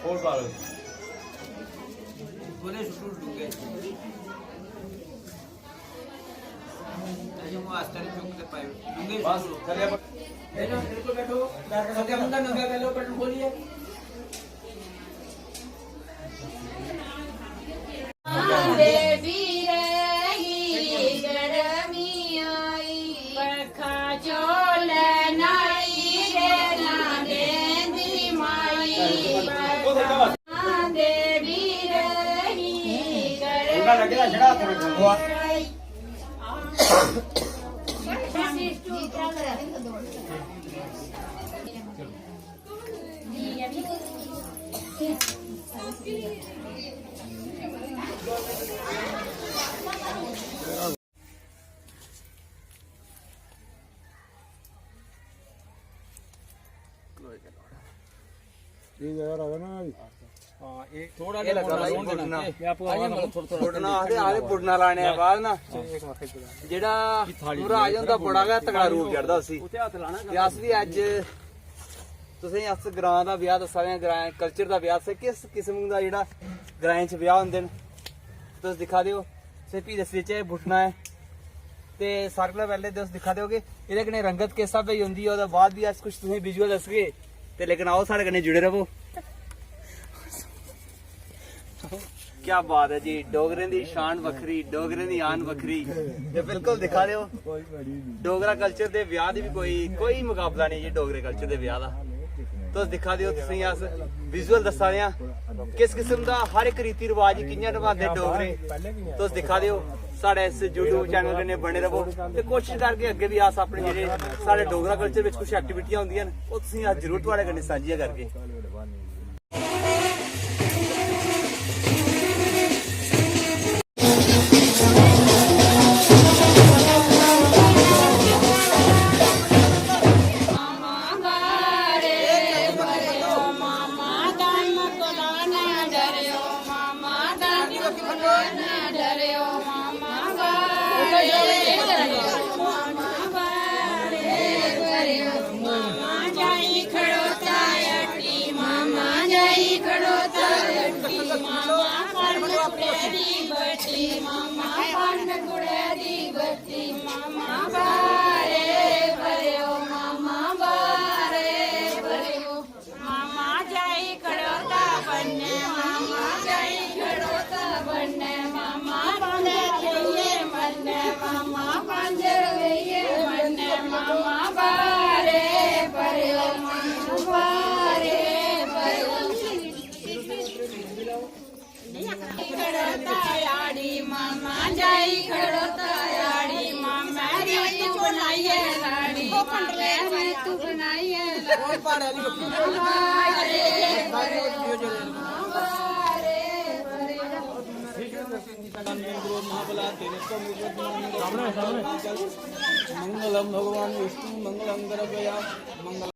और बार बोले शुरू डूंगे ऐसे वो आस्तानी चौक से पाए डूंगे बस चलिए बैठो बिल्कुल बैठो सबके मुंडा नंगा कर लो बटन खोलिए देवी रही गरमी आई बरखा चोल नाई रे ना देंदी माई देवी रही थोड़ा बुढ़ना बुढ़ना लाने बाद ना जेड़ा पूरा आ जांदा बड़ा गै तगड़ा रूप चढ़दा उसी अस भी अज तुसें अस ग्रां दा ब्याह दस्सा दे ग्रां कल्चर दा ब्याह से किस किस्म दा जेड़ा ग्राएं च ब्याह होंदे न तुस दिक्खा दे हो सिर्फ दस्से च बुठना है ते सारे कोला पैह्ले तुस दिक्खा दे हो कि एह्दे कन्नै रंगत किस स्हाबै दी होंदी है ओह्दे बाद भी अस कुछ तुसें विजुअल दसगे ते लेकिन आओ साढ़े कन्नै जुड़े रवो क्या बात है जी डोगरें दी शान वखरी डोगरें दी आन वखरी ते बिल्कुल दिखा दे हो डोगरा कल्चर दे ब्याह दी भी कोई मुकाबला नहीं जी डोगरे कल्चर दे ब्याह दा तुस दिखा दे हो तुसें अस विजुअल दस्सा दे आं किस किस्म दा हर एक रीति रिवाज कि'यां निभांदे डोगरे तुस दिखा दे हो साढ़े इस यूट्यूब चैनल कन्नै बने रवो ते कोशिश करगे अग्गे भी अस अपने जेह्ड़े साढ़े डोगरा कल्चर विच कुछ एक्टिविटियां होंदियां न ओह् तुसें अस जरूर तुहाड़े कन्नै सांझियां करगे मामा जाई खड़ोता अटी तू बनाई है मंगलम भगवान विष्णु मंगलम गणपया मंगल